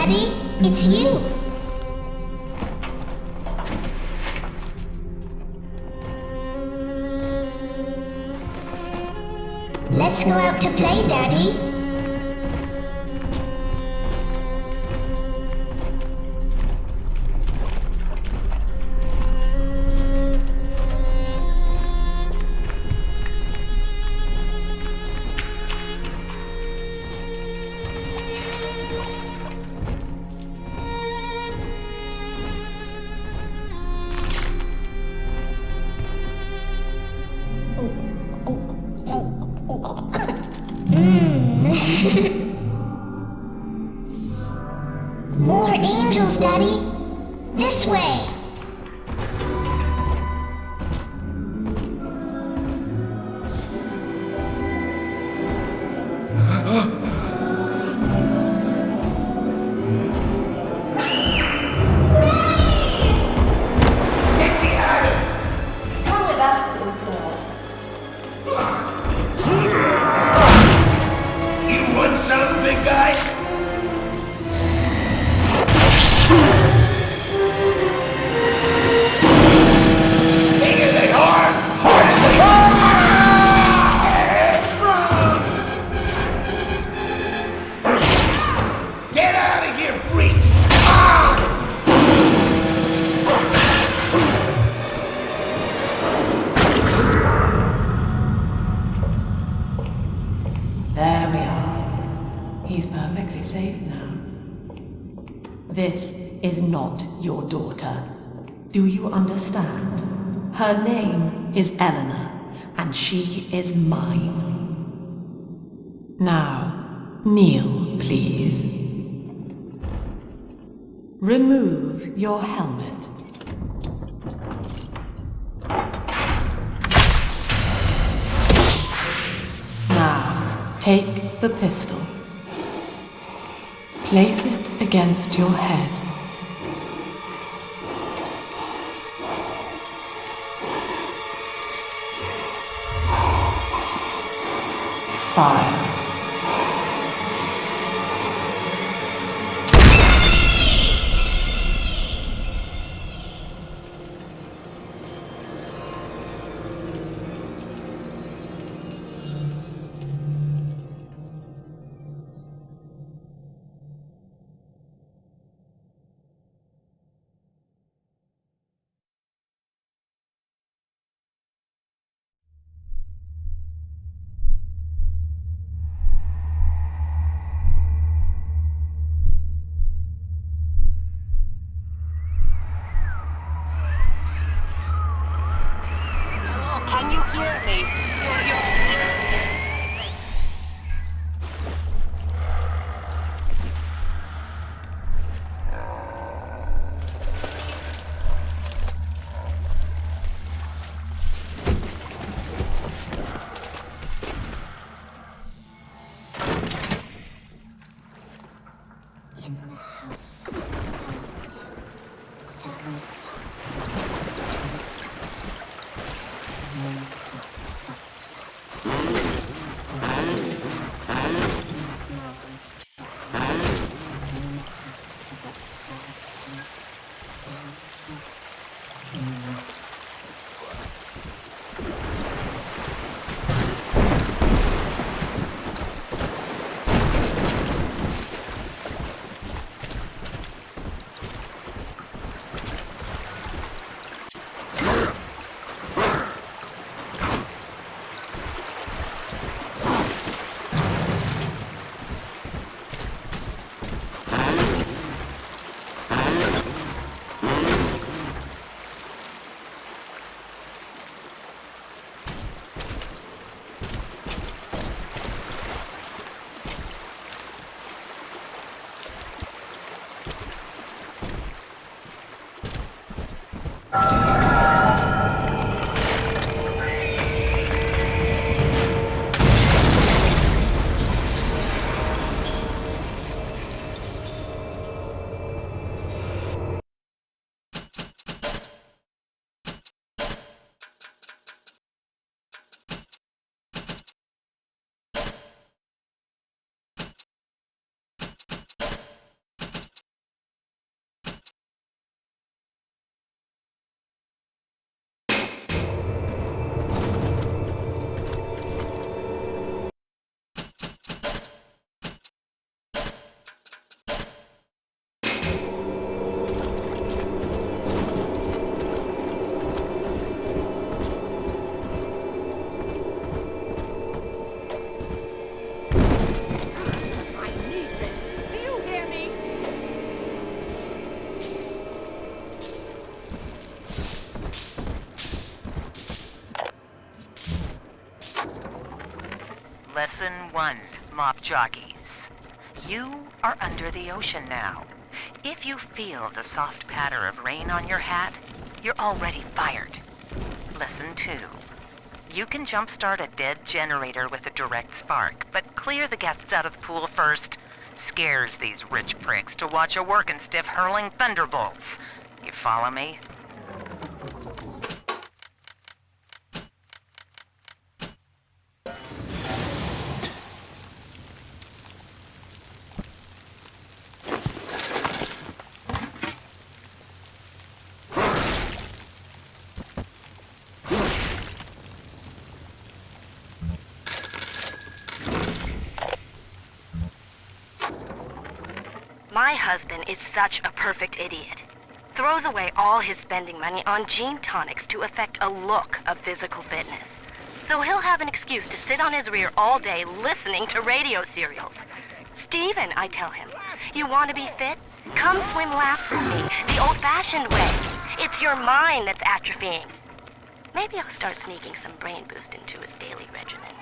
Daddy. It's you. Let's go out to play, Daddy. More angels, Daddy. This way. There we are. He's perfectly safe now. This is not your daughter. Do you understand? Her name is Eleanor, and she is mine. Now, kneel, please. Remove your helmet. Now, take the pistol. Place it against your head. Fire. Can you hear me? In the house Lesson 1, mop jockeys. You are under the ocean now. If you feel the soft patter of rain on your hat, you're already fired. Lesson 2. You can jumpstart a dead generator with a direct spark, but clear the guests out of the pool first. Scares these rich pricks to watch a working stiff hurling thunderbolts. You follow me? My husband is such a perfect idiot. Throws away all his spending money on gene tonics to affect a look of physical fitness. So he'll have an excuse to sit on his rear all day listening to radio serials. Steven, I tell him, you want to be fit? Come swim laps with me, the old-fashioned way. It's your mind that's atrophying. Maybe I'll start sneaking some brain boost into his daily regimen.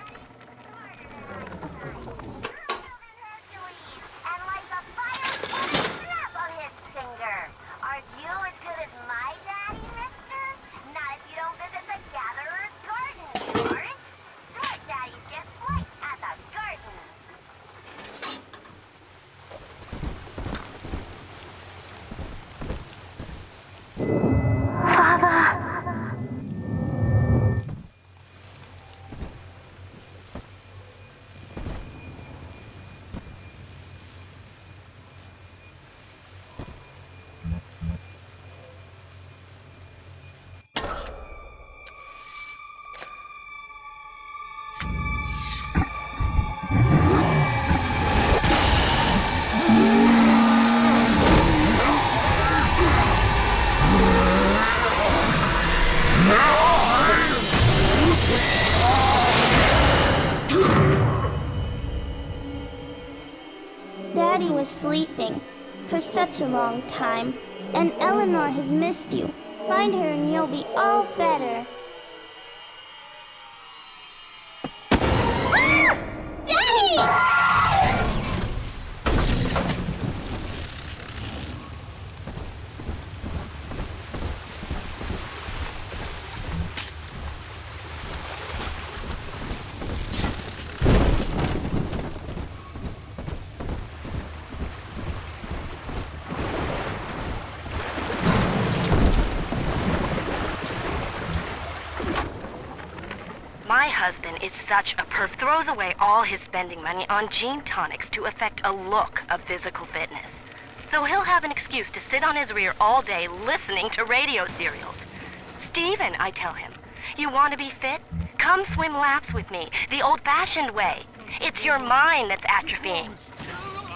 Daddy was sleeping for such a long time, and Eleanor has missed you. Find her and you'll be all better. Daddy! My husband is such a throws away all his spending money on gene tonics to affect a look of physical fitness. So he'll have an excuse to sit on his rear all day listening to radio serials. Steven, I tell him, you want to be fit? Come swim laps with me, the old-fashioned way. It's your mind that's atrophying.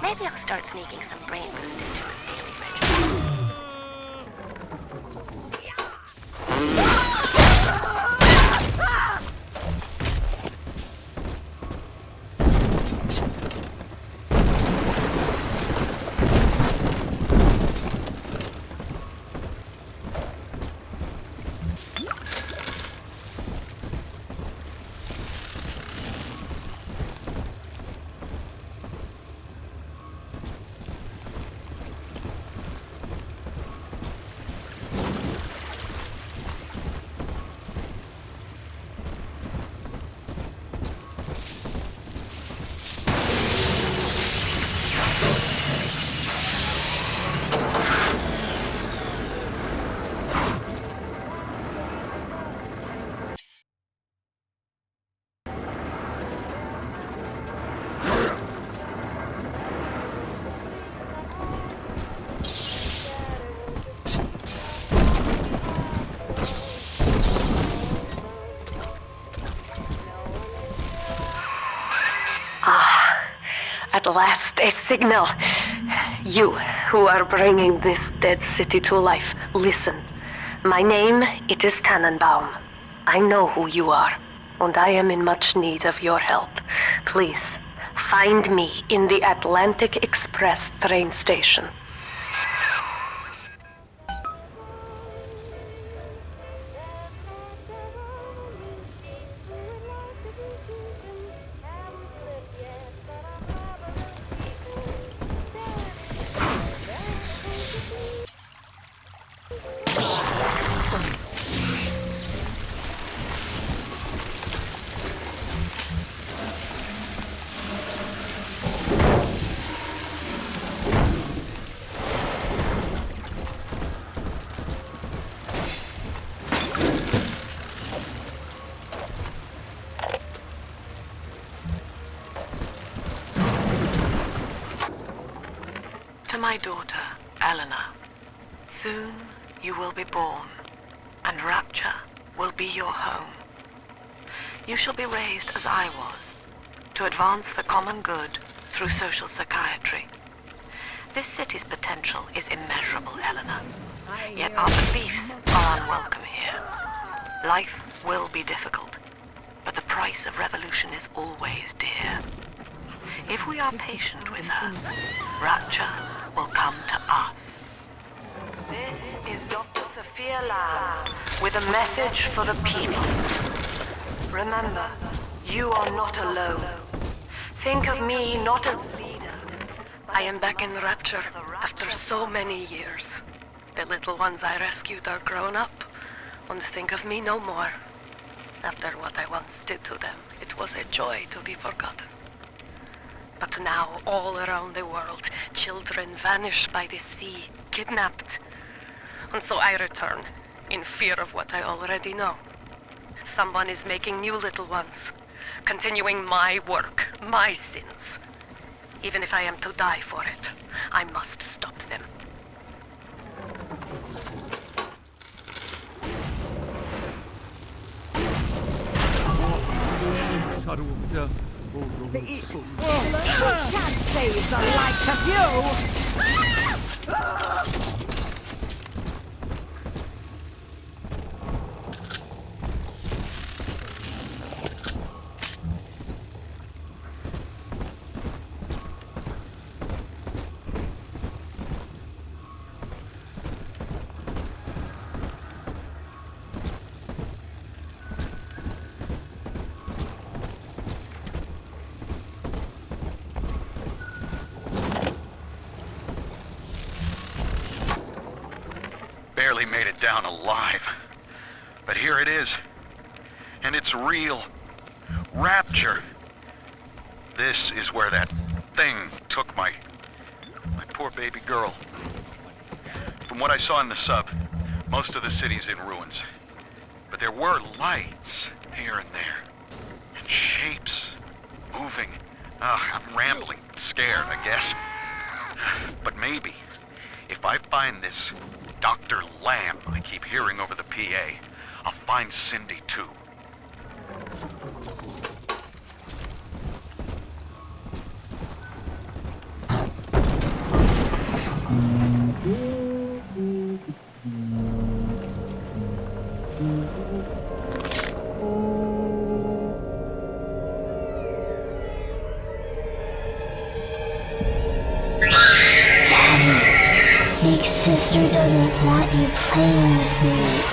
Maybe I'll start sneaking some brain boost into his daily regimen. At last, a signal. You, who are bringing this dead city to life, listen. My name, it is Tannenbaum. I know who you are, and I am in much need of your help. Please, find me in the Atlantic Express train station. my daughter, Eleanor. Soon you will be born, and Rapture will be your home. You shall be raised as I was, to advance the common good through social psychiatry. This city's potential is immeasurable, Eleanor. Yet our beliefs are unwelcome here. Life will be difficult, but the price of revolution is always dear. If we are patient with her, Rapture will come to us. This is Dr. Sophia Lamb with a message for the people. Remember, you are not alone. Think of me not as leader. I am back in Rapture after so many years. The little ones I rescued are grown up, and think of me no more. After what I once did to them, it was a joy to be forgotten. But now, all around the world, children vanish by the sea, kidnapped. And so I return, in fear of what I already know. Someone is making new little ones, continuing my work, my sins. Even if I am to die for it, I must stop them. Can't save the likes of you! Barely made it down alive. But here it is. And it's real. Rapture. This is where that thing took my poor baby girl. From what I saw in the sub, most of the city's in ruins. But there were lights here and there. And shapes moving. I'm rambling, scared, I guess. But maybe, if I find this Dr. Lamb I keep hearing over the PA, I'll find Cindy too. Big sister doesn't want you playing with me.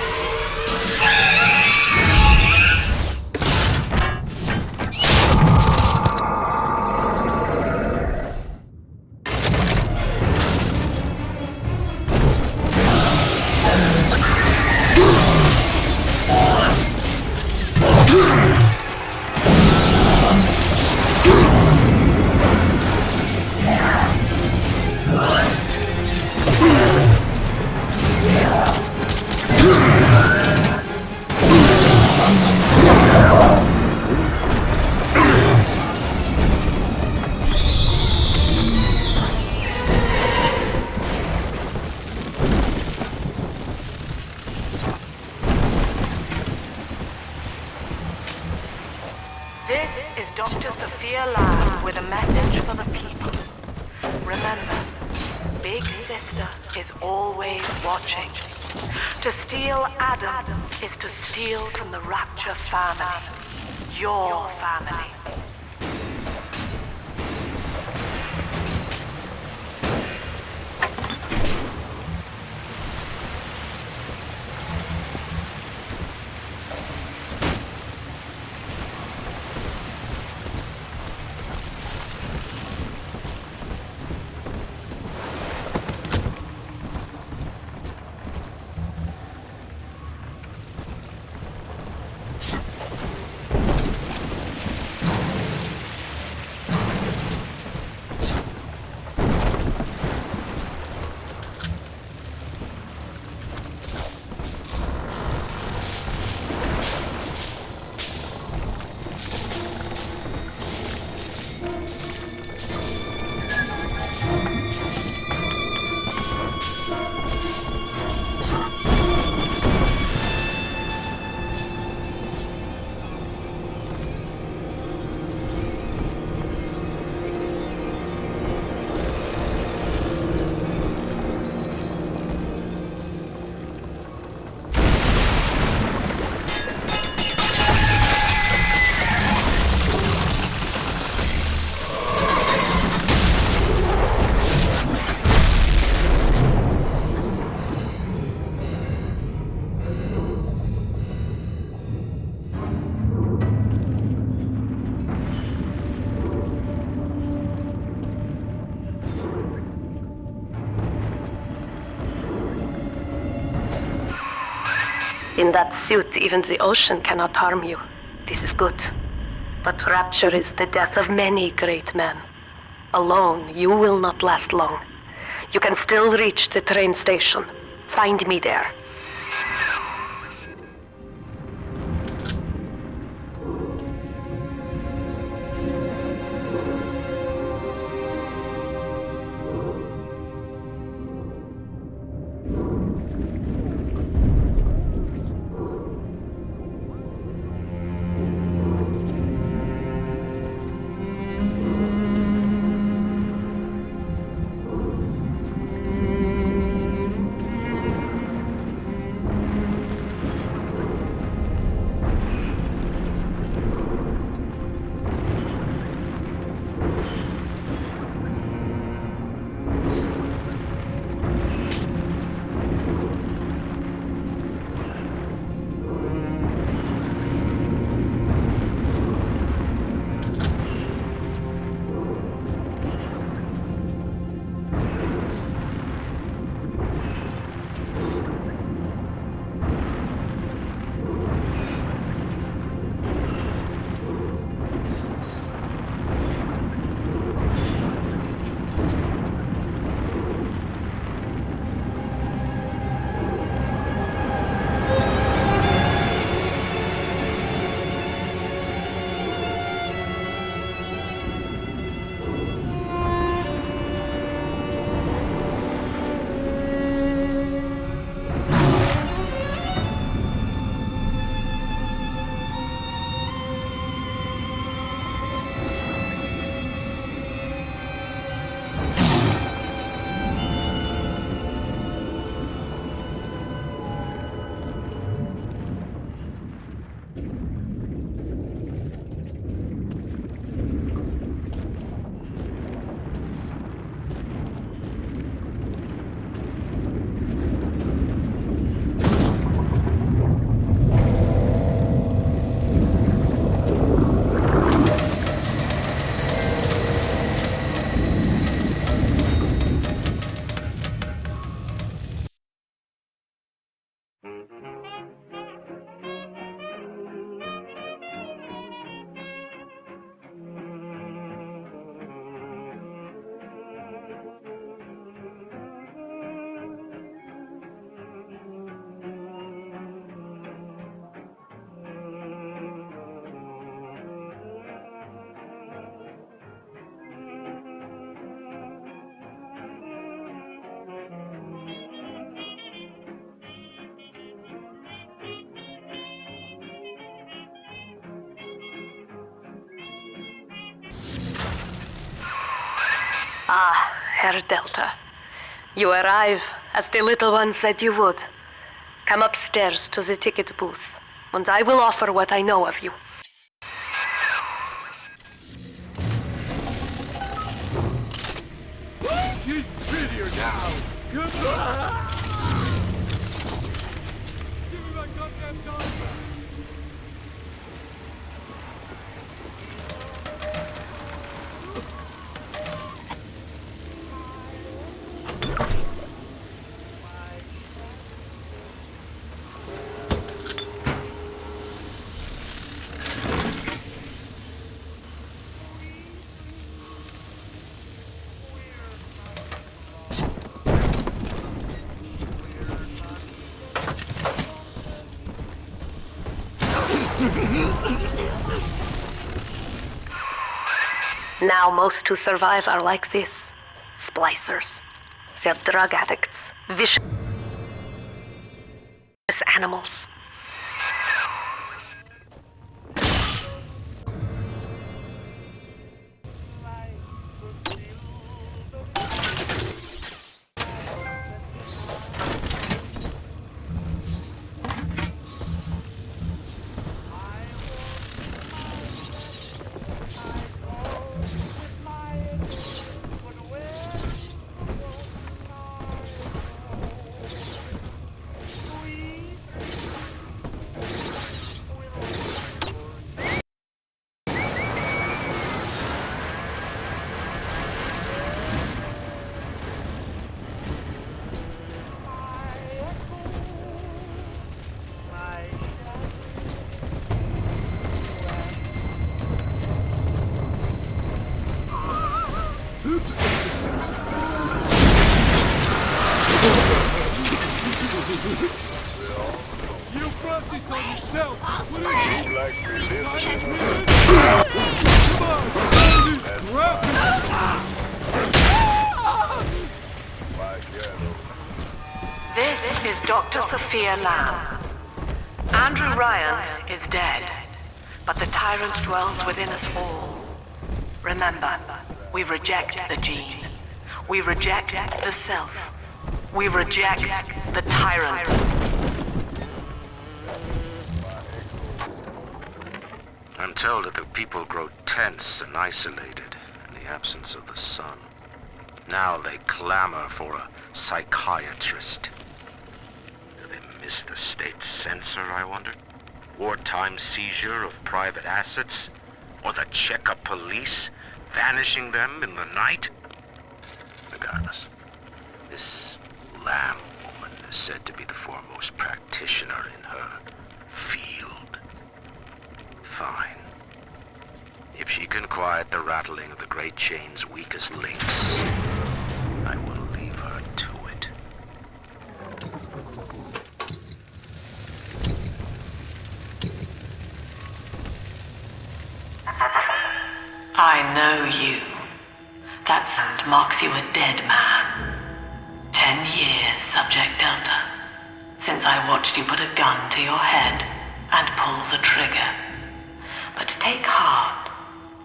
This is Dr. Sophia Lamb with a message for the people. Remember, Big Sister is always watching. To steal Adam is to steal from the Rapture family. Your family. In that suit, even the ocean cannot harm you. This is good. But rapture is the death of many great men. Alone, you will not last long. You can still reach the train station. Find me there. Ah, Herr Delta. You arrive, as the little one said you would. Come upstairs to the ticket booth, and I will offer what I know of you. She's prettier now. Goodbye. Give me my goddamn dog back. Now most who survive are like this. Splicers. They're drug addicts. Vicious animals. You brought this on yourself. What are you? Like we live Come on, grab This is Dr. Sophia Lamb. Andrew Ryan is dead, but the tyrant dwells within us all. Remember, we reject the gene. We reject the self. We reject the tyrant. I'm told that the people grow tense and isolated in the absence of the sun. Now they clamor for a psychiatrist. Do they miss the state censor, I wonder? Wartime seizure of private assets? Or the Cheka police vanishing them in the night? Regardless, this Lamb woman is said to be the foremost practitioner in her field. Fine. If she can quiet the rattling of the Great Chain's weakest links, I will leave her to it. I know you. That sand marks you a dead man. 10 years, Subject Delta, since I watched you put a gun to your head and pull the trigger. But take heart.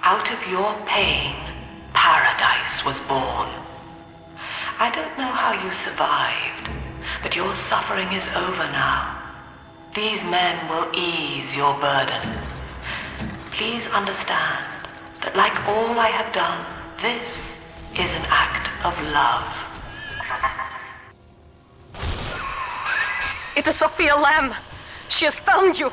Out of your pain, paradise was born. I don't know how you survived, but your suffering is over now. These men will ease your burden. Please understand that like all I have done, this is an act of love. It is Sophia Lamb. She has found you.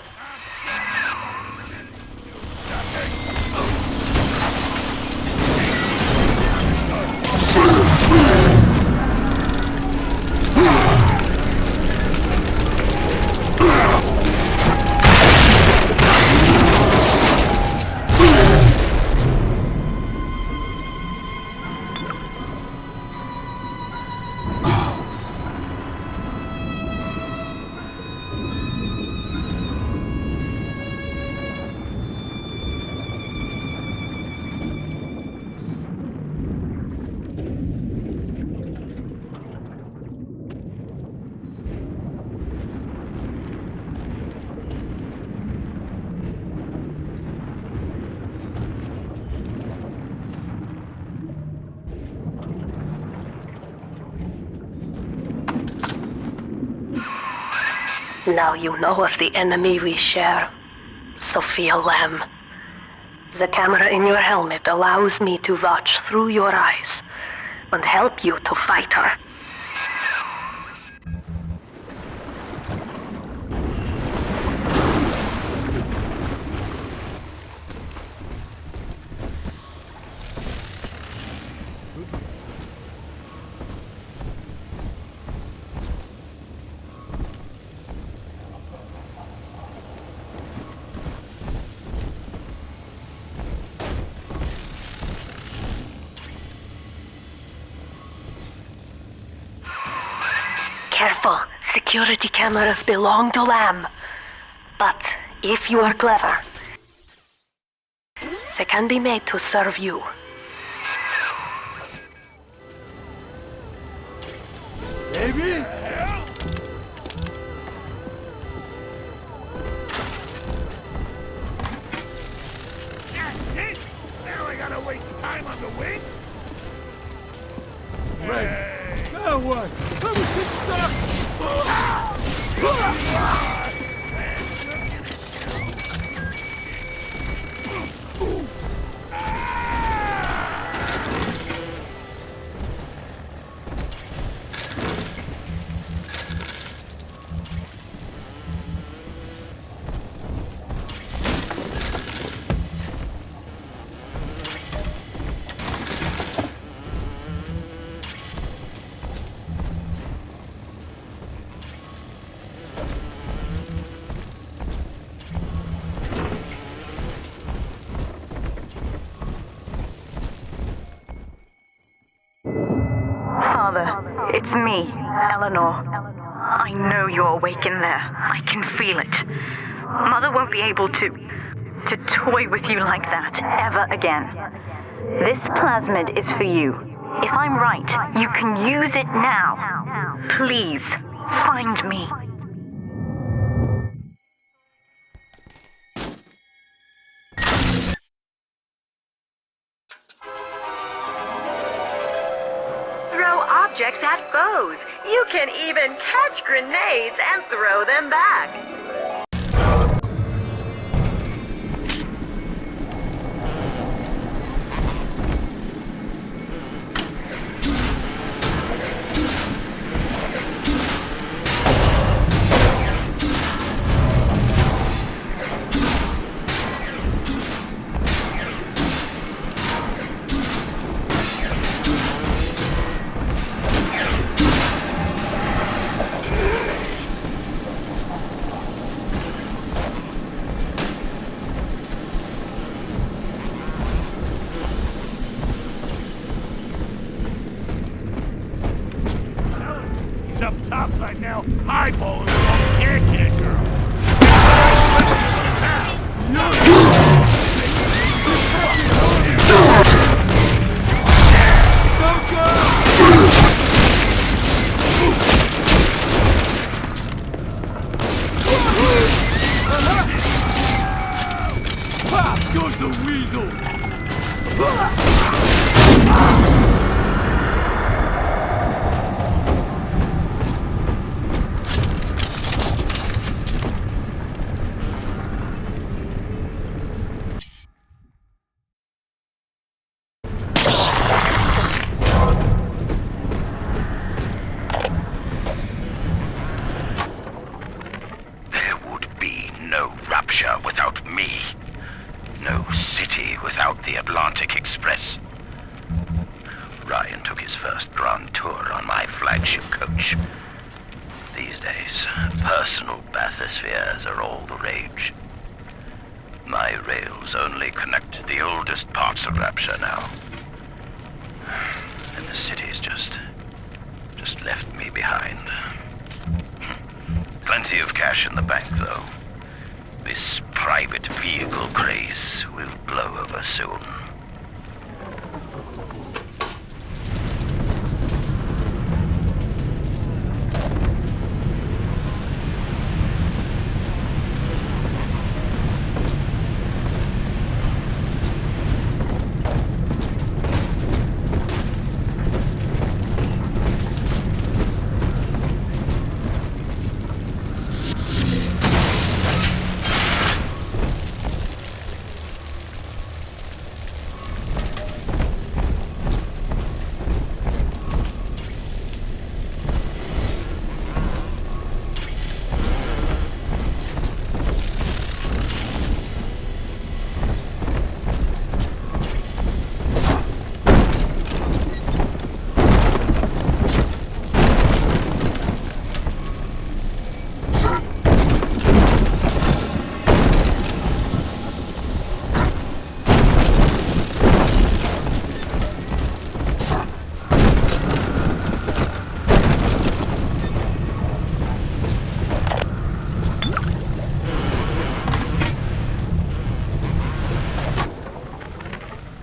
Now you know of the enemy we share, Sophia Lamb. The camera in your helmet allows me to watch through your eyes and help you to fight her. Careful, security cameras belong to Lamb. But if you are clever, they can be made to serve you. Baby? That's it! Now I gotta waste time on the wing? Ready. Now what? Everything stopped! Father, it's me, Eleanor. I know you're awake in there. I can feel it. Mother won't be able to toy with you like that ever again. This plasmid is for you. If I'm right, you can use it now. Please, find me. Throw objects at foes. You can even catch grenades and throw them back. Up topside now, eyeballing the can girl. Pop goes the weasel. Without me. No city without the Atlantic Express. Ryan took his first grand tour on my flagship coach. These days, personal bathyspheres are all the rage. My rails only connect the oldest parts of Rapture now. And the city's just left me behind. Plenty of cash in the bank, though. This private vehicle craze will blow over soon.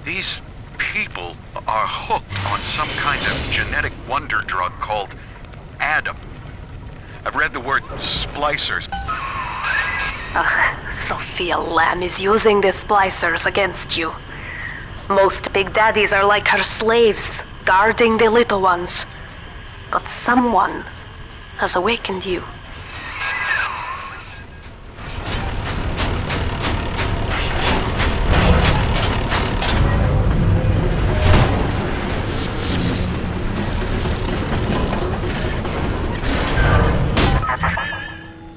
These people are hooked on some kind of genetic wonder drug called Adam. I've read the word splicers. Sophia Lamb is using the splicers against you. Most big daddies are like her slaves, guarding the little ones. But someone has awakened you.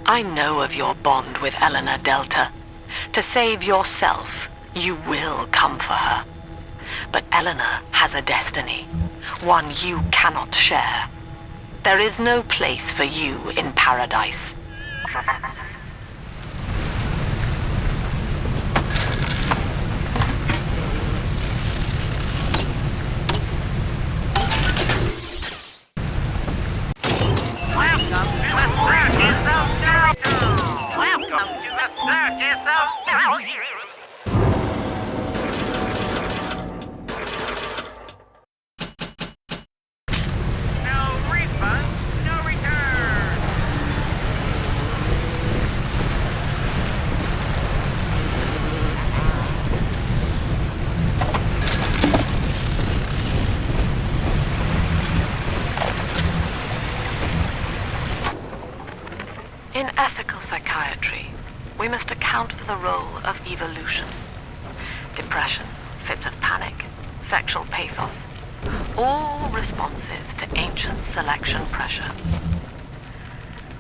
I know of your bond with Eleanor Delta. To save yourself, you will come for her. But Eleanor has a destiny, one you cannot share. There is no place for you in paradise. Welcome to Welcome to the circus of value. No refund, no return. In ethical psychiatry, we must account for the role of evolution. Depression, fits of panic, sexual pathos, all responses to ancient selection pressure.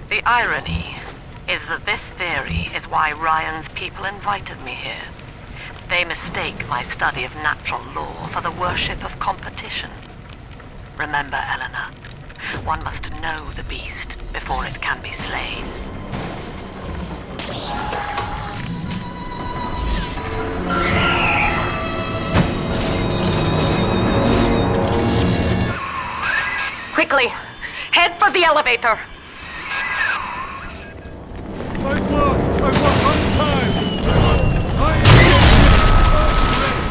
The irony is that this theory is why Ryan's people invited me here. They mistake my study of natural law for the worship of competition. Remember, Eleanor, one must know the beast before it can be slain. Quickly, head for the elevator. My blood! I want time!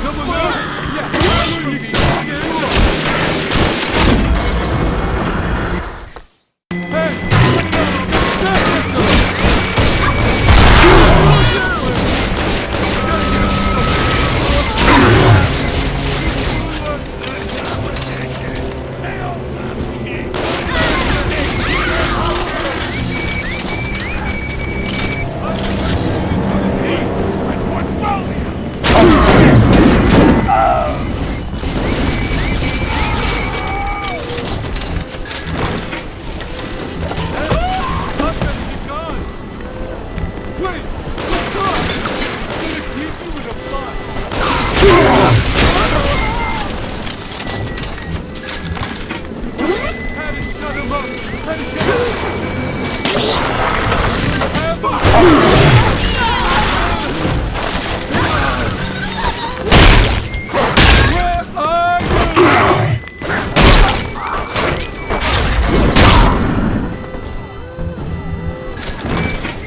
Someone else? Yeah!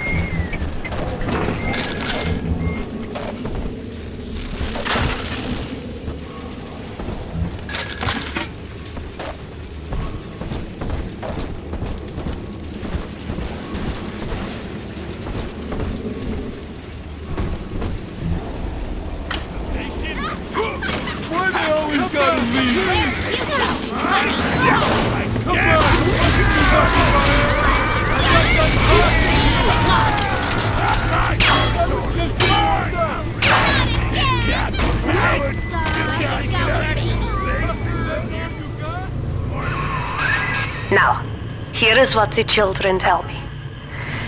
Now, here is what the children tell me.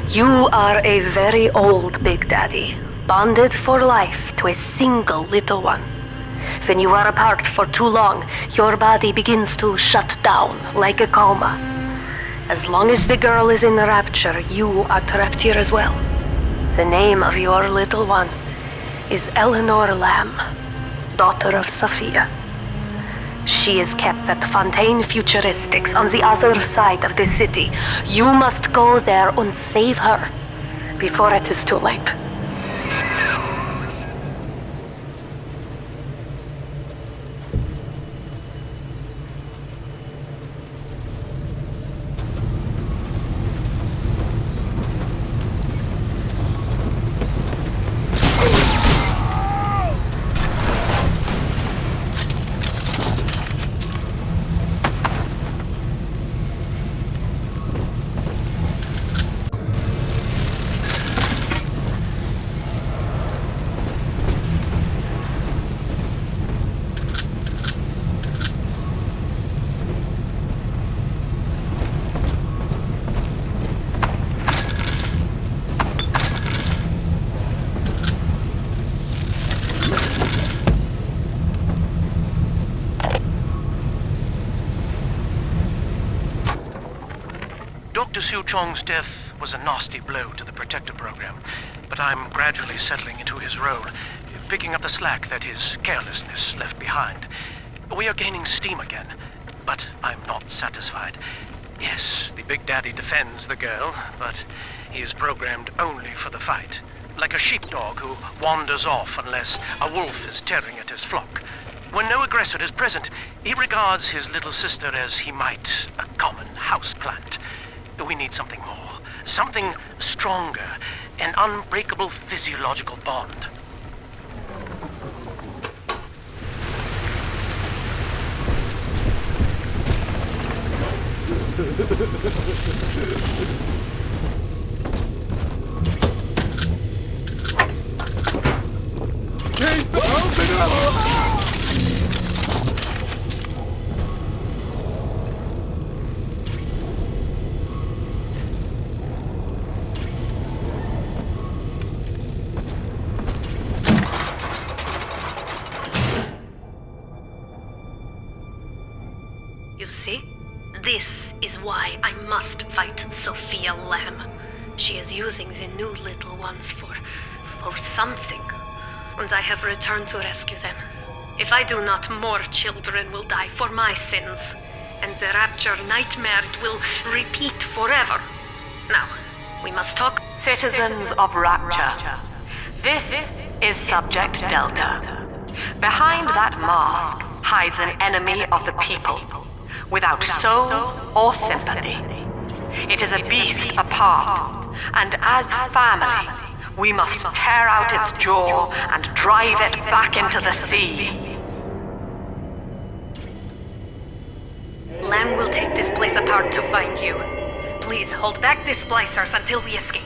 You are a very old Big Daddy, bonded for life to a single little one. When you are apart for too long, your body begins to shut down like a coma. As long as the girl is in the rapture, you are trapped here as well. The name of your little one is Eleanor Lamb, daughter of Sophia. She is kept at Fontaine Futuristics on the other side of the city. You must go there and save her before it is too late. Dr. Siu Chong's death was a nasty blow to the Protector program, but I'm gradually settling into his role, picking up the slack that his carelessness left behind. We are gaining steam again, but I'm not satisfied. Yes, the Big Daddy defends the girl, but he is programmed only for the fight. Like a sheepdog who wanders off unless a wolf is tearing at his flock. When no aggressor is present, he regards his little sister as he might a common houseplant. We need something more. Something stronger. An unbreakable physiological bond. You see? This is why I must fight Sophia Lamb. She is using the new little ones for something. And I have returned to rescue them. If I do not, more children will die for my sins. And the Rapture nightmare will repeat forever. Now, we must talk. Citizens of Rapture, this is Subject Delta. Behind that mask hides an enemy of the people, without soul or sympathy. It is a beast apart, and as family, we must tear out its jaw and drive it back into the sea. Lamb will take this place apart to find you. Please hold back the splicers until we escape.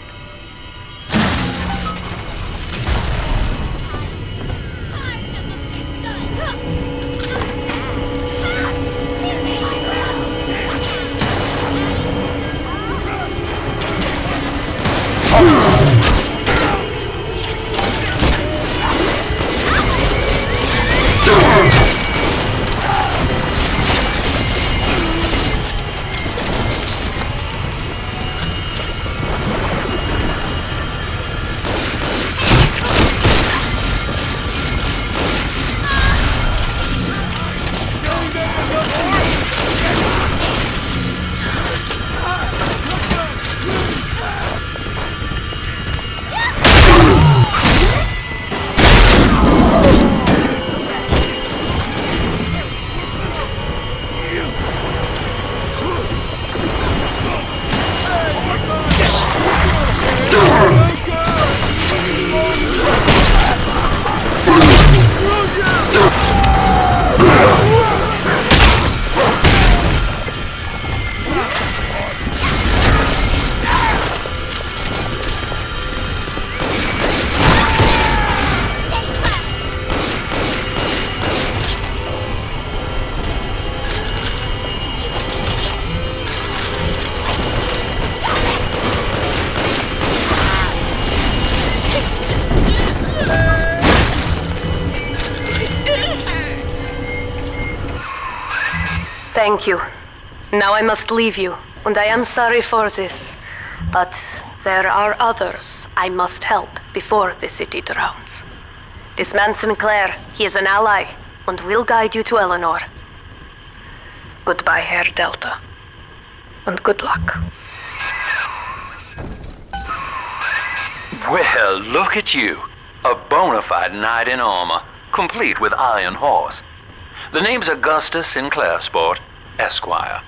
Thank you. Now I must leave you, and I am sorry for this. But there are others I must help before the city drowns. This man Sinclair, he is an ally, and will guide you to Eleanor. Goodbye, Herr Delta. And good luck. Well, look at you. A bona fide knight in armor, complete with iron horse. The name's Augustus Sinclair, Sport, Esquire.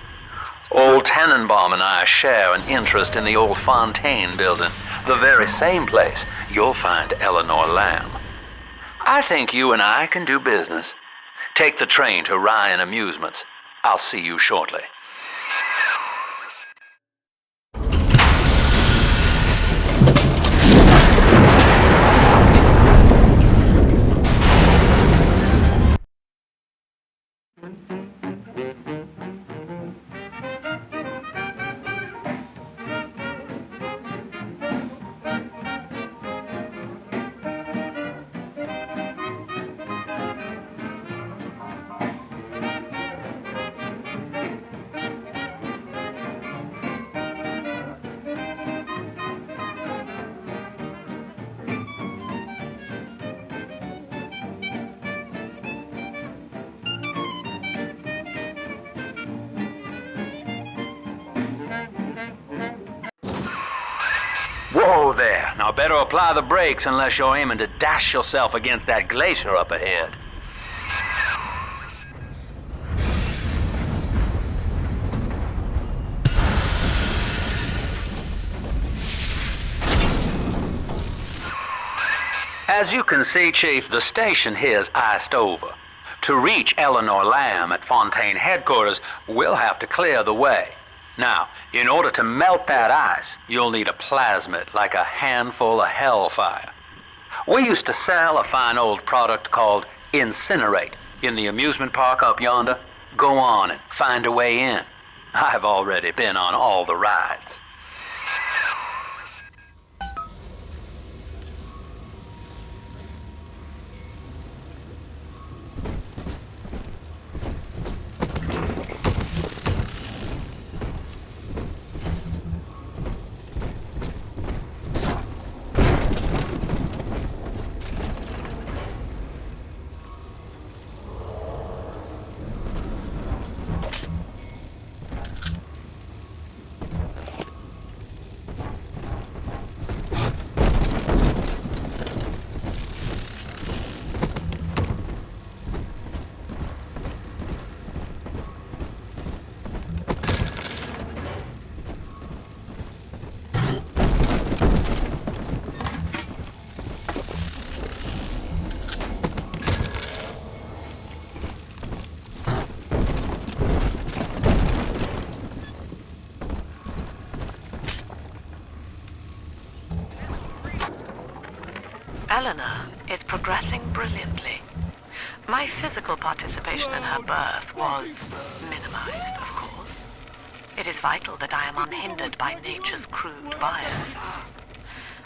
Old Tannenbaum and I share an interest in the old Fontaine building, the very same place you'll find Eleanor Lamb. I think you and I can do business. Take the train to Ryan Amusements. I'll see you shortly. Whoa there. Now better apply the brakes unless you're aiming to dash yourself against that glacier up ahead. As you can see, Chief, the station here's iced over. To reach Eleanor Lamb at Fontaine headquarters, we'll have to clear the way. Now, in order to melt that ice, you'll need a plasmid like a handful of hellfire. We used to sell a fine old product called Incinerate in the amusement park up yonder. Go on and find a way in. I've already been on all the rides. Eleanor is progressing brilliantly. My physical participation in her birth was minimized, of course. It is vital that I am unhindered by nature's crude bias.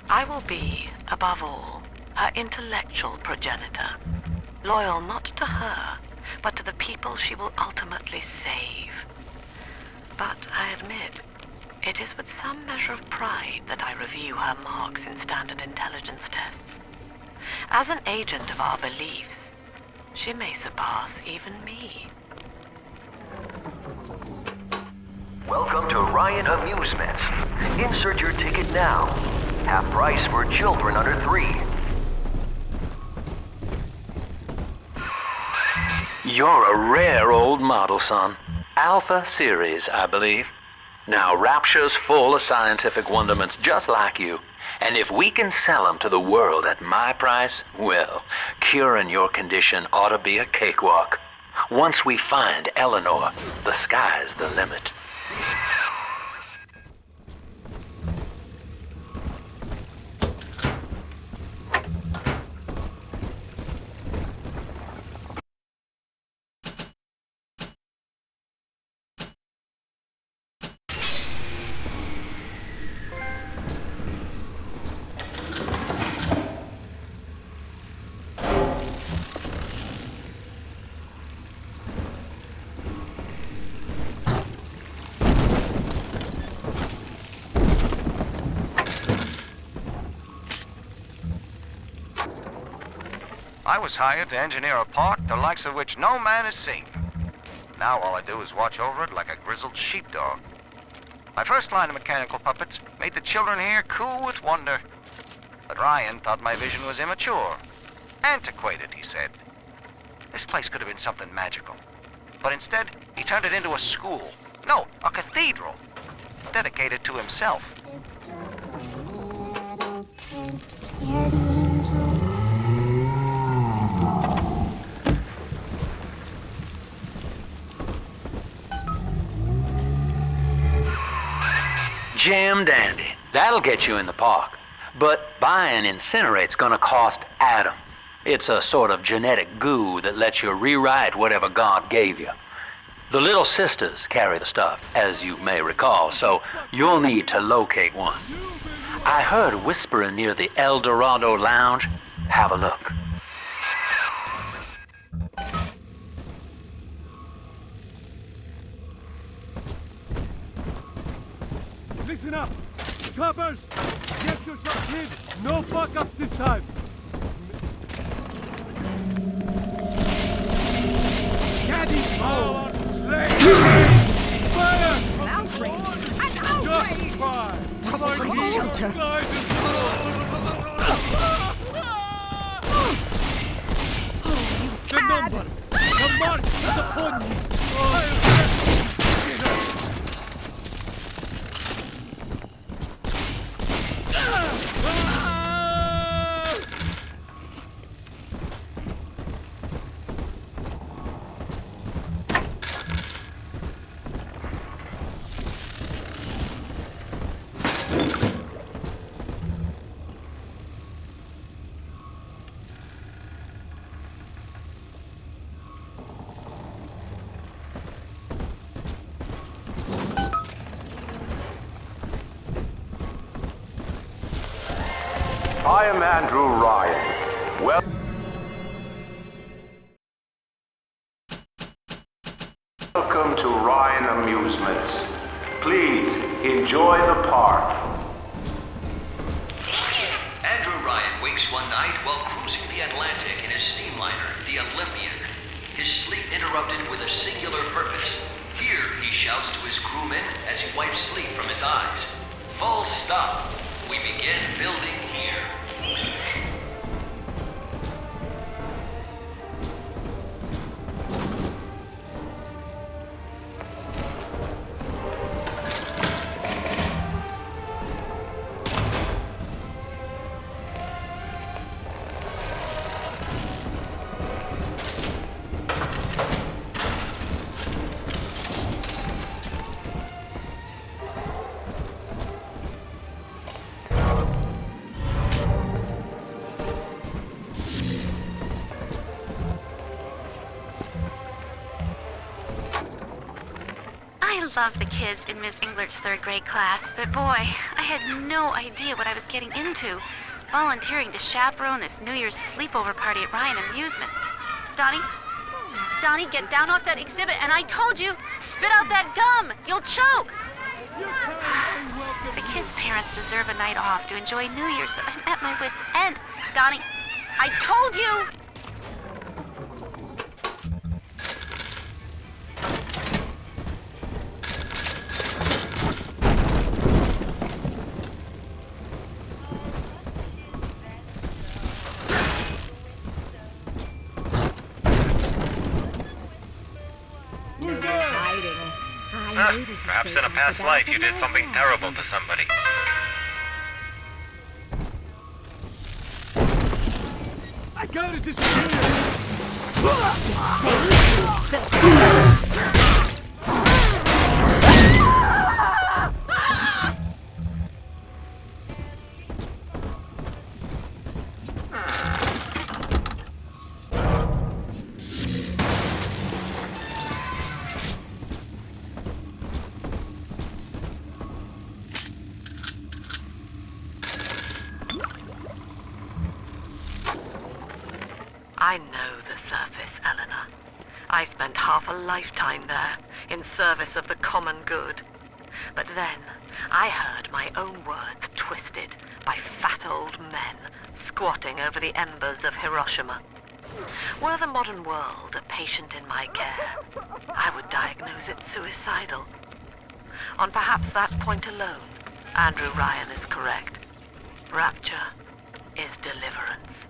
I will be, above all, her intellectual progenitor, loyal not to her, but to the people she will ultimately save. But I admit, it is with some measure of pride that I review her marks in standard intelligence tests. As an agent of our beliefs, she may surpass even me. Welcome to Ryan Amusements. Insert your ticket now. Half price for children under 3. You're a rare old model, son. Alpha series, I believe. Now, Rapture's full of scientific wonderments just like you. And if we can sell them to the world at my price, well, curing your condition ought to be a cakewalk. Once we find Eleanor, the sky's the limit. I was hired to engineer a park the likes of which no man has seen. Now all I do is watch over it like a grizzled sheepdog. My first line of mechanical puppets made the children here cool with wonder. But Ryan thought my vision was immature. Antiquated, he said. This place could have been something magical. But instead, he turned it into a school. No, a cathedral. Dedicated to himself. Jam dandy. That'll get you in the park. But buying Incinerate's gonna cost Adam. It's a sort of genetic goo that lets you rewrite whatever God gave you. The Little Sisters carry the stuff, as you may recall, so you'll need to locate one. I heard whispering near the El Dorado Lounge. Have a look. Listen up! Choppers! Get yourself hid! No fuck-ups this time! Caddy power! Slay! Fire! An outrage! An outrage! Just fire! Find shelter. The number! The mark is upon you! I am Andrew Ryan. Welcome to Ryan Amusements. Please enjoy the park. Andrew Ryan wakes one night while cruising the Atlantic in his steamliner, the Olympian. His sleep interrupted with a singular purpose. Here, he shouts to his crewmen as he wipes sleep from his eyes. Full stop. We begin building here. I love the kids in Miss Englert's third grade class, but boy, I had no idea what I was getting into. Volunteering to chaperone this New Year's sleepover party at Ryan Amusements. Donnie, get down off that exhibit, and I told you, spit out that gum! You'll choke! The kids' parents deserve a night off to enjoy New Year's, but I'm at my wit's end. Donnie, I told you! Perhaps in a past life you did something terrible to somebody. I got it this I know the surface, Eleanor. I spent half a lifetime there, in service of the common good. But then, I heard my own words twisted by fat old men squatting over the embers of Hiroshima. Were the modern world a patient in my care, I would diagnose it suicidal. On perhaps that point alone, Andrew Ryan is correct. Rapture is deliverance.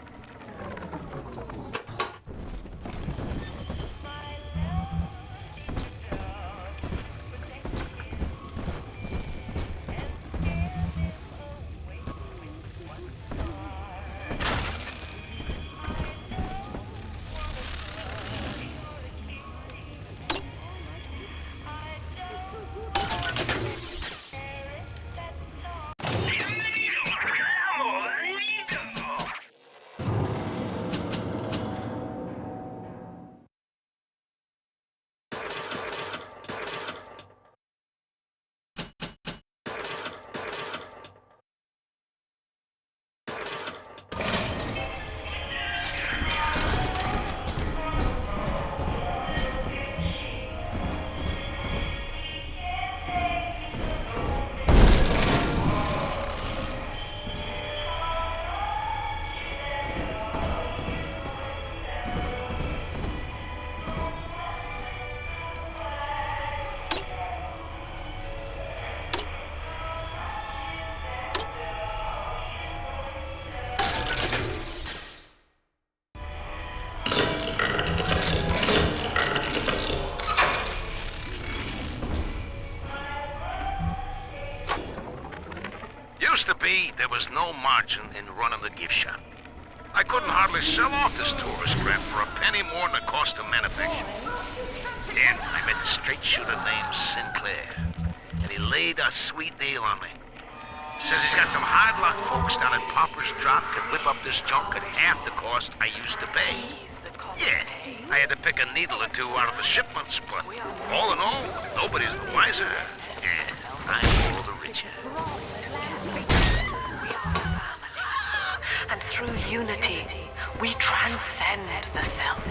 me, there was no margin in running the gift shop. I couldn't hardly sell off this tourist crap for a penny more than the cost of manufacture. Then I met a straight shooter named Sinclair, and he laid a sweet deal on me. Says he's got some hard luck folks down at Popper's Drop can whip up this junk at half the cost I used to pay. Yeah, I had to pick a needle or two out of the shipments, but all in all, nobody's the wiser. And I'm all the richer. And through unity, we transcend the self.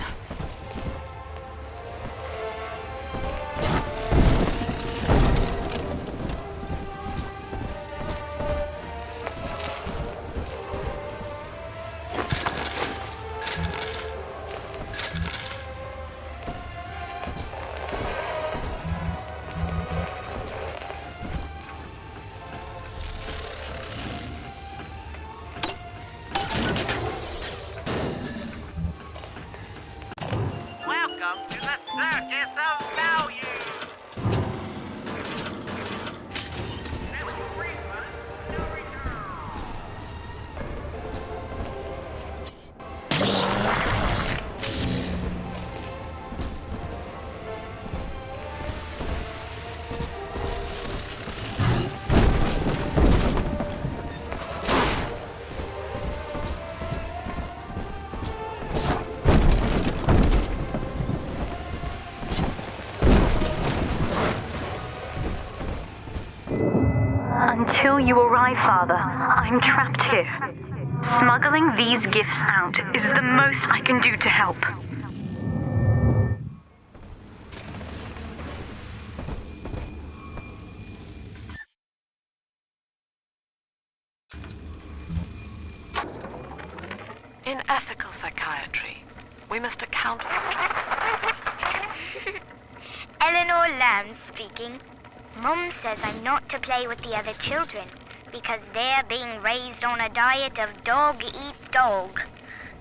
Welcome to the Circus of Value! Until you arrive, Father, I'm trapped here. Smuggling these gifts out is the most I can do to help. In ethical psychiatry, we must account for... Eleanor Lamb speaking. Mum says I'm not to play with the other children because they're being raised on a diet of dog-eat-dog.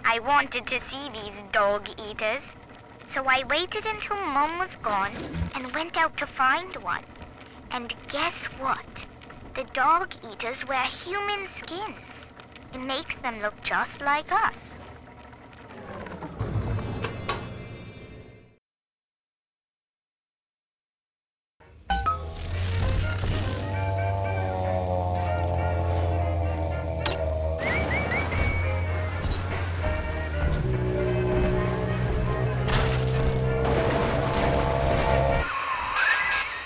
I wanted to see these dog-eaters, so I waited until Mum was gone and went out to find one. And guess what? The dog-eaters wear human skins. It makes them look just like us.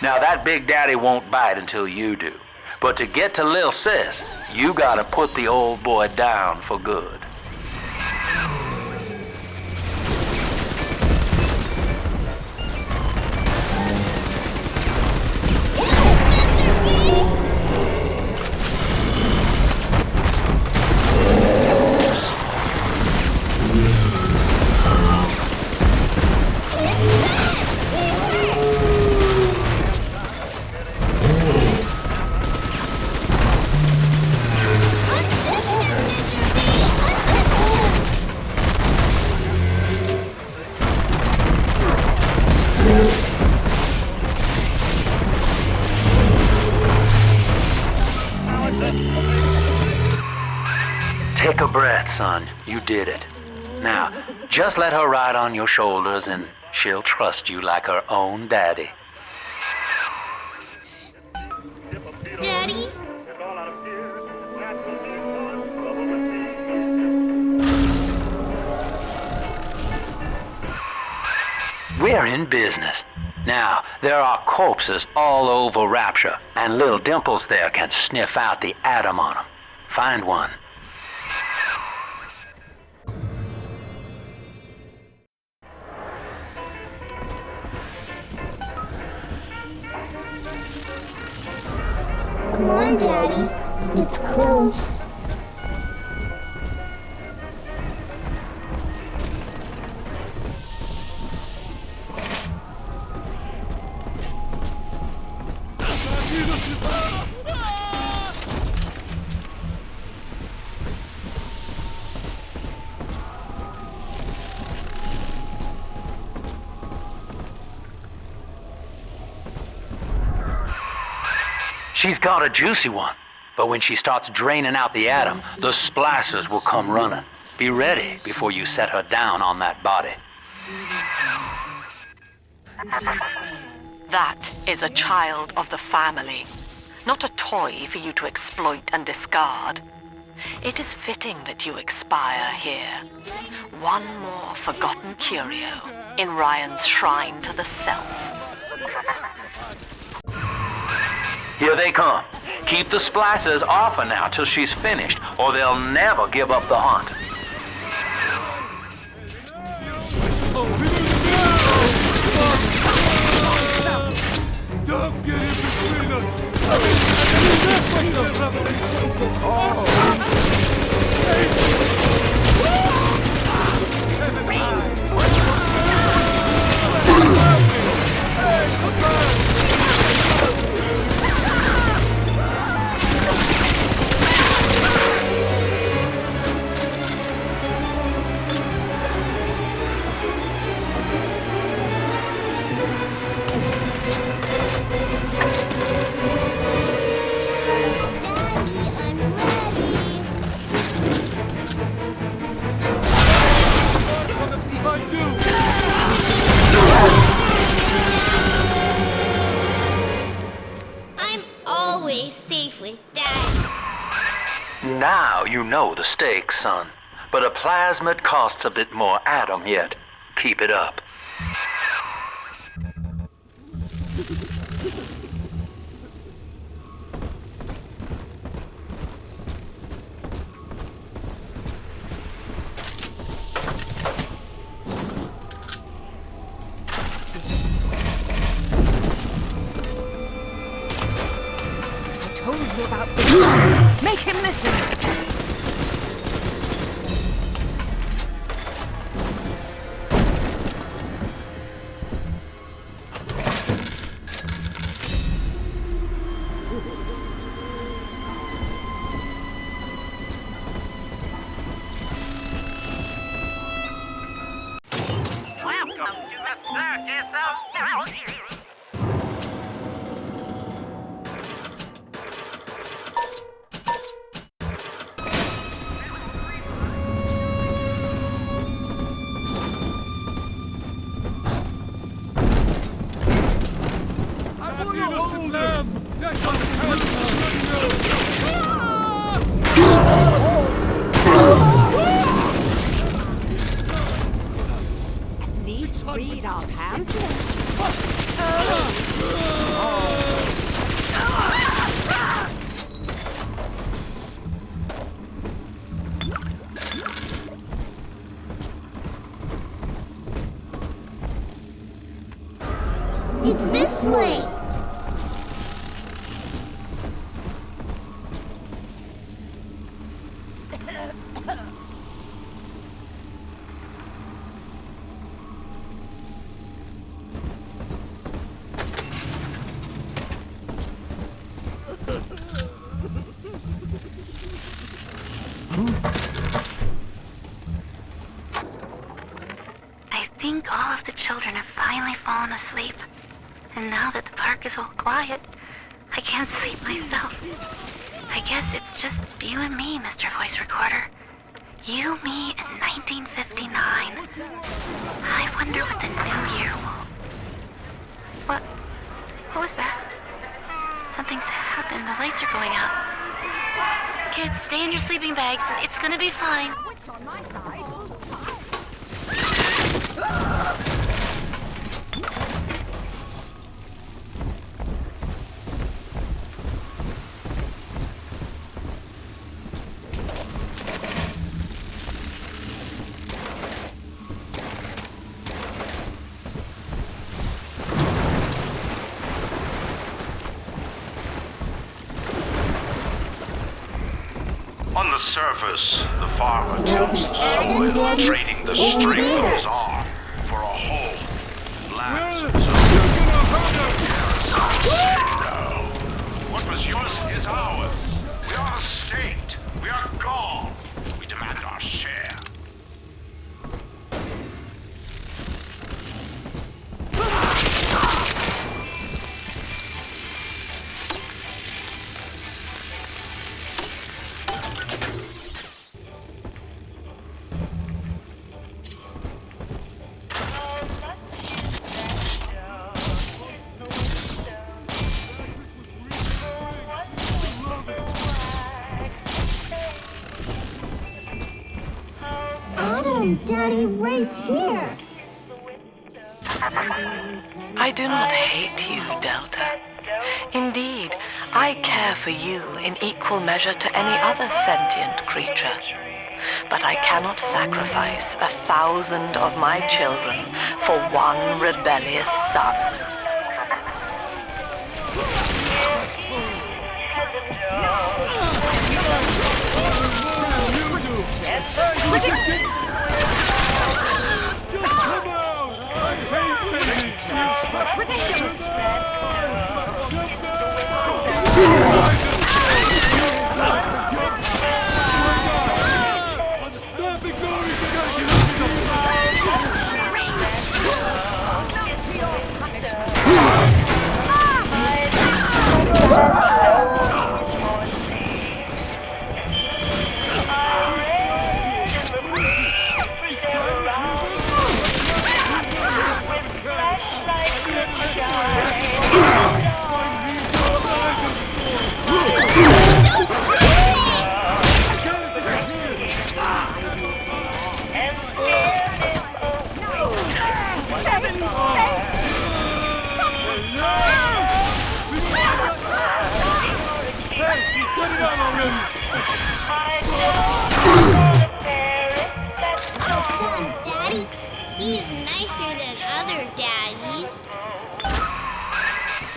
Now that Big Daddy won't bite until you do. But to get to Lil Sis, you gotta put the old boy down for good. Take a breath, son. You did it. Now, just let her ride on your shoulders and she'll trust you like her own daddy. Daddy? We're in business. Now, there are corpses all over Rapture, and little Dimples there can sniff out the atom on them. Find one. Come on, Daddy. It's close. She's got a juicy one. But when she starts draining out the atom, the splicers will come running. Be ready before you set her down on that body. That is a child of the family, not a toy for you to exploit and discard. It is fitting that you expire here. One more forgotten curio in Ryan's shrine to the self. Here they come. Keep the splicers off her now till she's finished, or they'll never give up the hunt. Don't get in between us! Now you know the stakes, son. But a plasmid costs a bit more atom yet. Keep it up. I told you about this guy. Make him listen. At least read our pamphlets. It's this way. I think all of the children have finally fallen asleep. And now that the park is all quiet, I can't sleep myself. I guess it's just you and me, Mr. Voice Recorder. You, me, in 1959. I wonder what the new year will... What was that? Something's happened. The lights are going out. Kids, stay in your sleeping bags. It's gonna be fine. What's on my side? On the surface, the farmer tells soil trading the strength of his arm for a whole land. What was yours is ours. We are a state. We are God. We demand our share. send Daddy right here. I do not hate you, Delta. Indeed, I care for you in equal measure to any other sentient creature. But I cannot sacrifice 1,000 of my children for one rebellious son. Daddy, he's nicer than other daddies.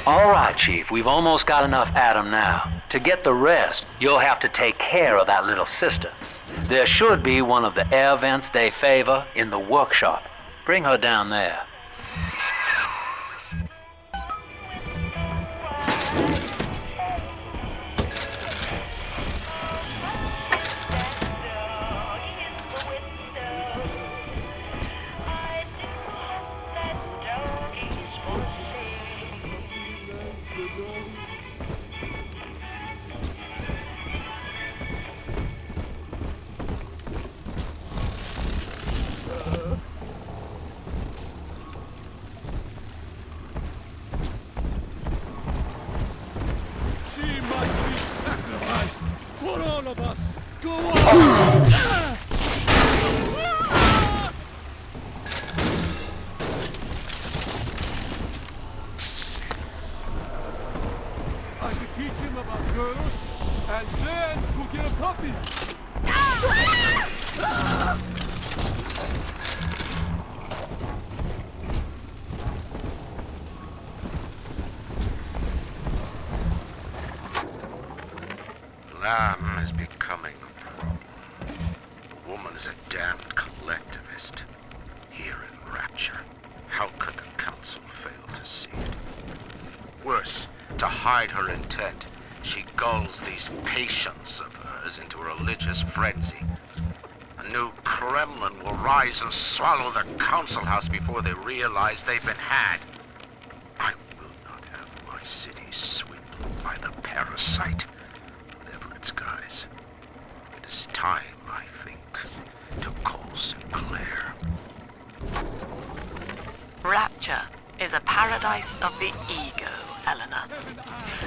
All right, Chief, we've almost got enough Adam now. To get the rest, you'll have to take care of that little sister. There should be one of the air vents they favor in the workshop. Bring her down there. I could teach him about girls, and then go get a puppy. Lamb is becoming a problem. The woman is a damned collectivist. Here in Rapture, how could the Council fail to see it? Worse, to hide her intent, she gulls these patients of hers into a religious frenzy. A new Kremlin will rise and swallow the Council House before they realize they've been had. I will not have my city swindled by the parasite. Guys, it is time, I think, to call Sinclair. Rapture is a paradise of the ego, Eleanor.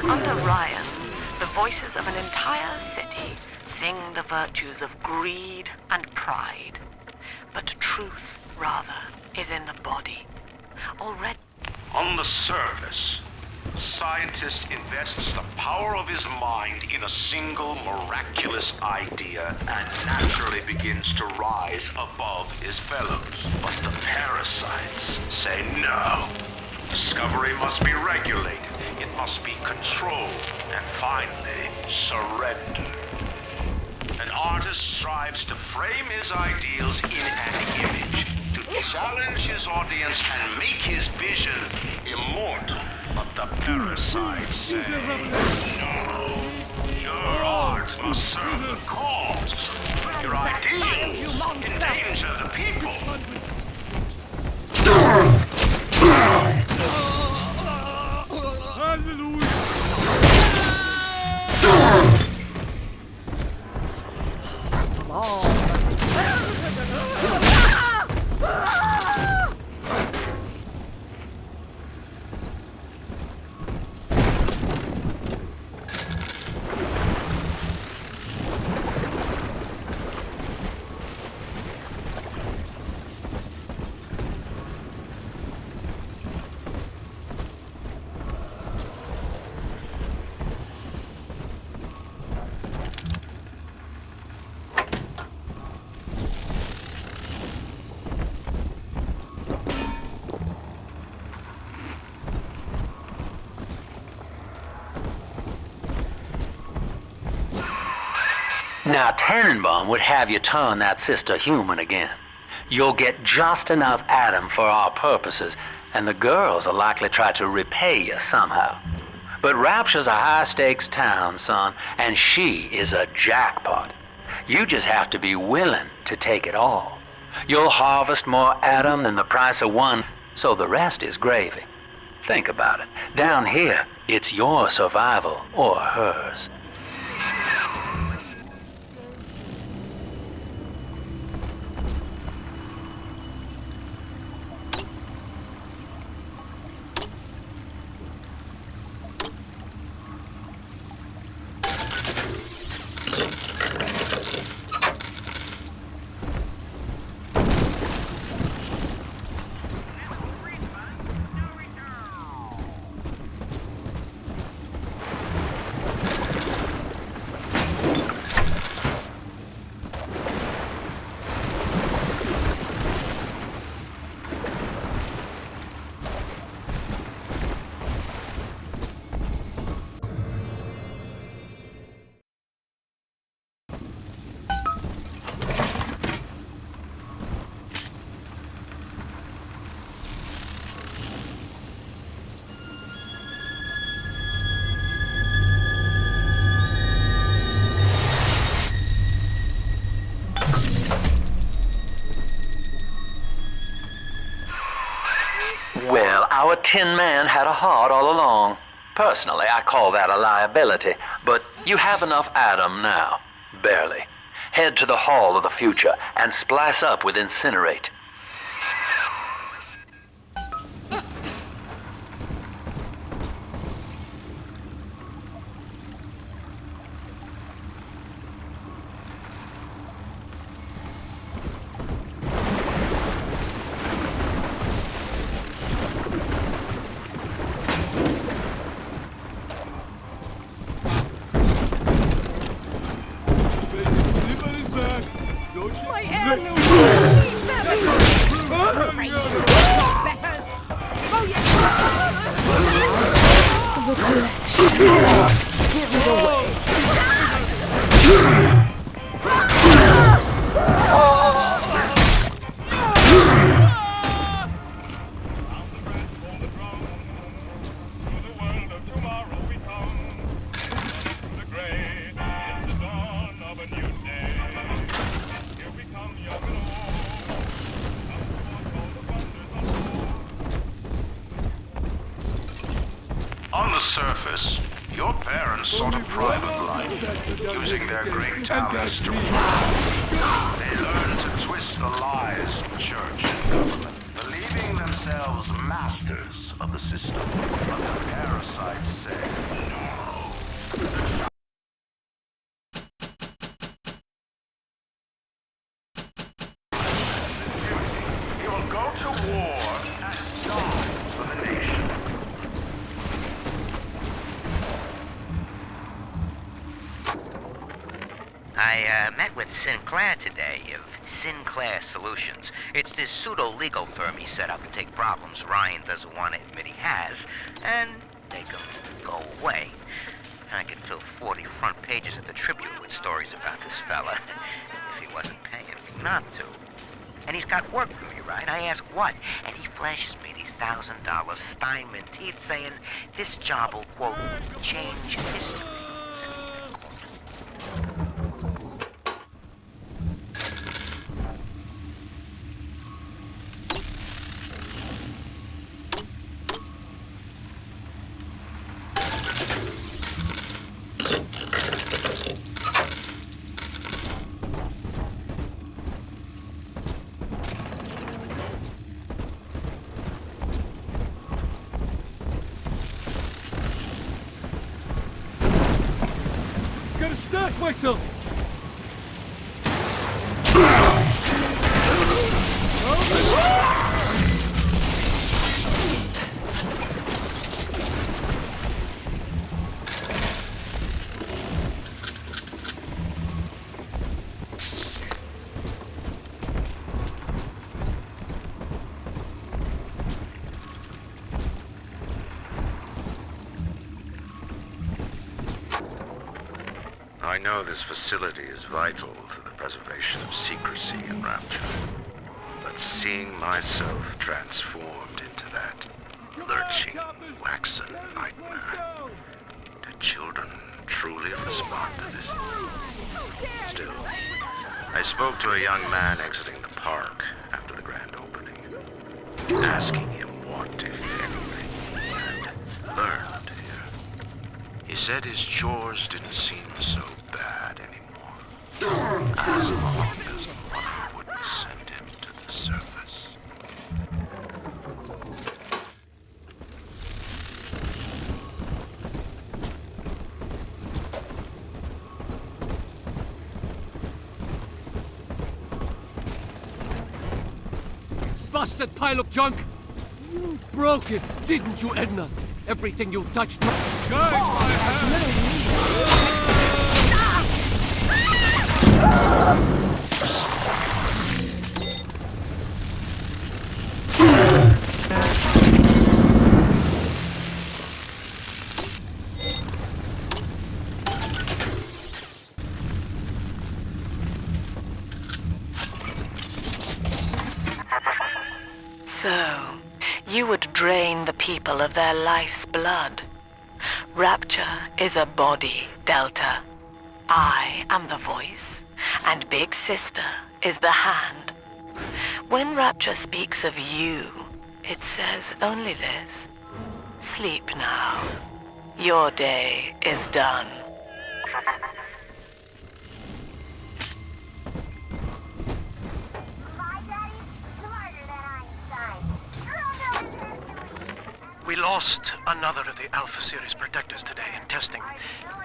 Under Ryan, the voices of an entire city sing the virtues of greed and pride. But truth, rather, is in the body. Already. On the surface, the scientist invests the power of his mind in a single miraculous idea and naturally begins to rise above his fellows. But the parasites say no. Discovery must be regulated, it must be controlled, and finally, surrendered. An artist strives to frame his ideals in an image, to challenge his audience and make his vision immortal. But the parasites say, no, your art must serve the cause. Your ideals endanger the people. Come on. Now, Tannenbaum would have you turn that sister human again. You'll get just enough Adam for our purposes, and the girls will likely try to repay you somehow. But Rapture's a high-stakes town, son, and she is a jackpot. You just have to be willing to take it all. You'll harvest more Adam than the price of one, so the rest is gravy. Think about it. Down here, it's your survival or hers. Well, our Tin Man had a heart all along. Personally, I call that a liability, but you have enough Adam now. Barely. Head to the Hall of the Future and splice up with Incinerate. My heirloom! Betters! Oh, yes! Give it away! On the surface, your parents sought a private life, using their great talents to fly. They learned to twist the lies of church and government, believing themselves masters of the system. But the parasites said no. You will go to war and die for the nation. I met with Sinclair today of Sinclair Solutions. It's this pseudo-legal firm he set up to take problems Ryan doesn't want to admit he has, and make them go away. I could fill 40 front pages of the Tribune with stories about this fella, if he wasn't paying me not to. And he's got work for me, right? I ask what, and he flashes me these $1,000 Steinman teeth saying this job will, quote, change history. Gotta stash myself! I know this facility is vital to the preservation of secrecy in Rapture. But seeing myself transformed into that lurching, waxen nightmare, do children truly respond to this? Still, I spoke to a young man exiting the park after the grand opening, asking him what, if anything, he had learned here. He said his chores didn't seem so bad anymore, as long as Mother wouldn't send him to the surface. Busted pile of junk! You broke it, didn't you, Edna? Everything you touched... Guide my hand! So, you would drain the people of their life's blood. Rapture is a body, Delta. I am the voice, and Big Sister is the hand. When Rapture speaks of you, it says only this. Sleep now. Your day is done. We lost another of the Alpha Series protectors today in testing.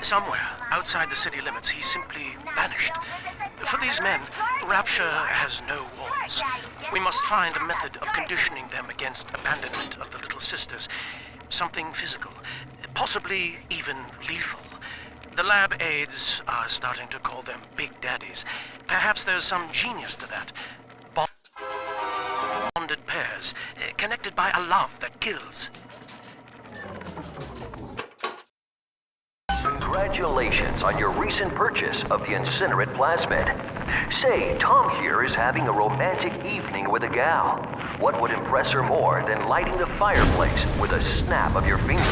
Somewhere outside the city limits, he simply vanished. For these men, Rapture has no walls. We must find a method of conditioning them against abandonment of the Little Sisters. Something physical, possibly even lethal. The lab aides are starting to call them Big Daddies. Perhaps there's some genius to that. Bonded pairs, connected by a love that kills. Congratulations on your recent purchase of the Incinerate Plasmid. Say, Tom here is having a romantic evening with a gal. What would impress her more than lighting the fireplace with a snap of your fingers?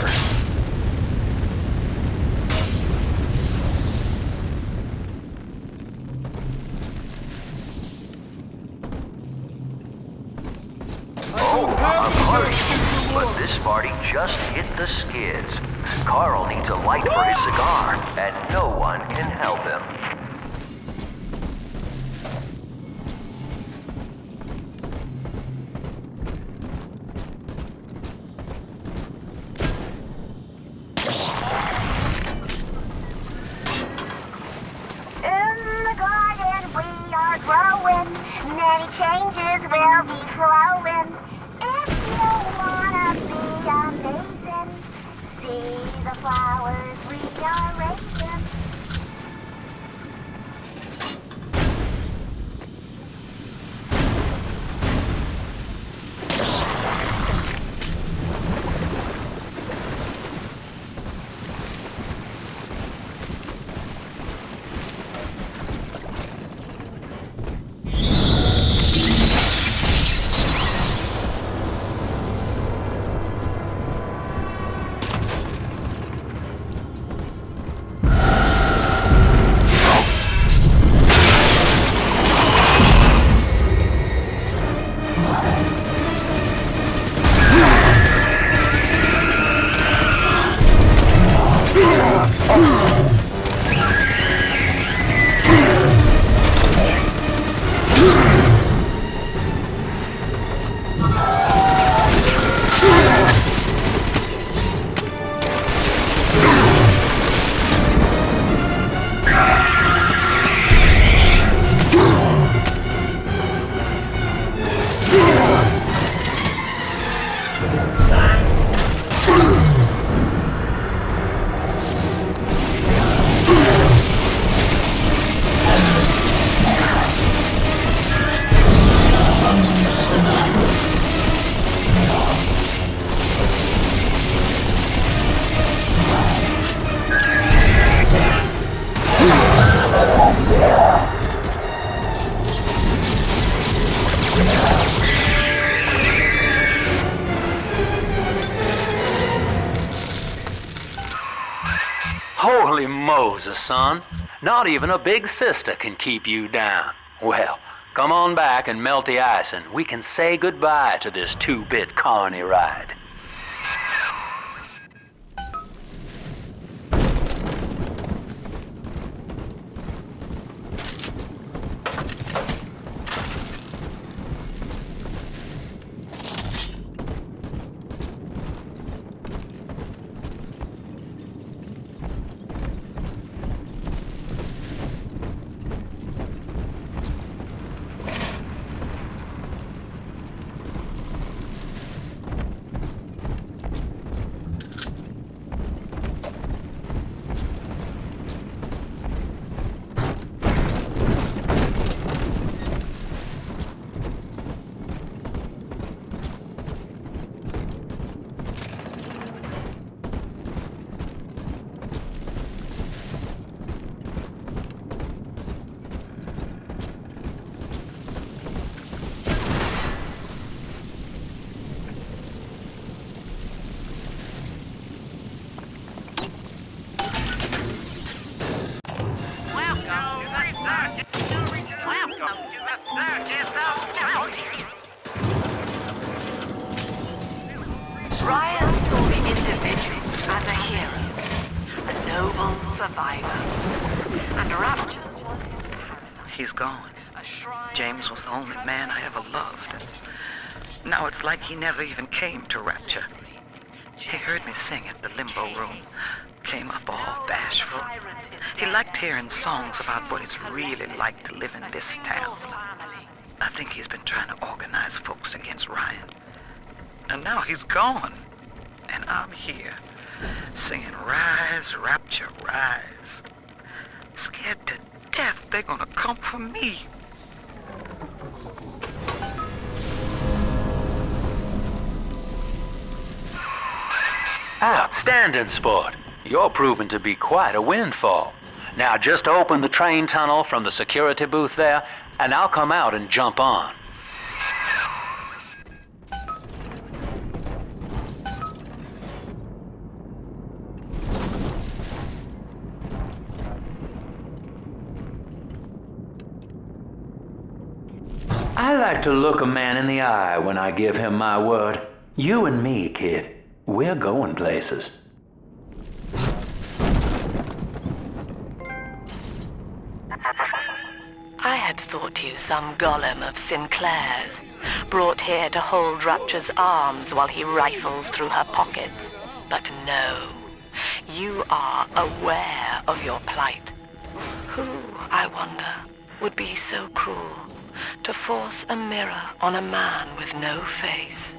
Oh, a party! But this party just hit the skids. Carl needs a light for his cigar, and no one can help him. In the garden we are growing, many changes will be flowing. If you wanna be amazing, see the flowers we are raising. Rosa, son. Not even a big sister can keep you down. Well, come on back and melt the ice and we can say goodbye to this 2-bit carny ride. Ryan saw the individual as a hero, a noble survivor, and Rapture was his paradise. He's gone. James was the only man I ever loved. Now it's like he never even came to Rapture. He heard me sing at the limbo room, came up all bashful. He liked hearing songs about what it's really like to live in this town. I think he's been trying to organize folks against Ryan. And now he's gone. And I'm here, singing Rise, Rapture, Rise. Scared to death they're gonna come for me. Outstanding, sport. You're proving to be quite a windfall. Now just open the train tunnel from the security booth there, and I'll come out and jump on. I like to look a man in the eye when I give him my word. You and me, kid, we're going places. I had thought you some golem of Sinclair's, brought here to hold Rapture's arms while he rifles through her pockets. But no, you are aware of your plight. Who, I wonder, would be so cruel to force a mirror on a man with no face?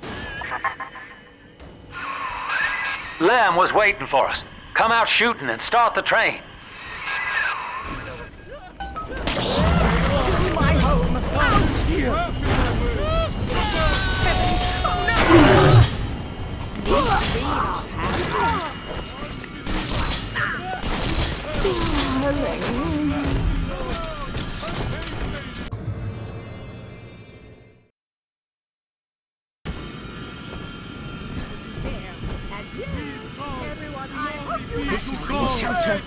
Lamb was waiting for us. Come out shooting and start the train. My home! Out here! This will be shelter.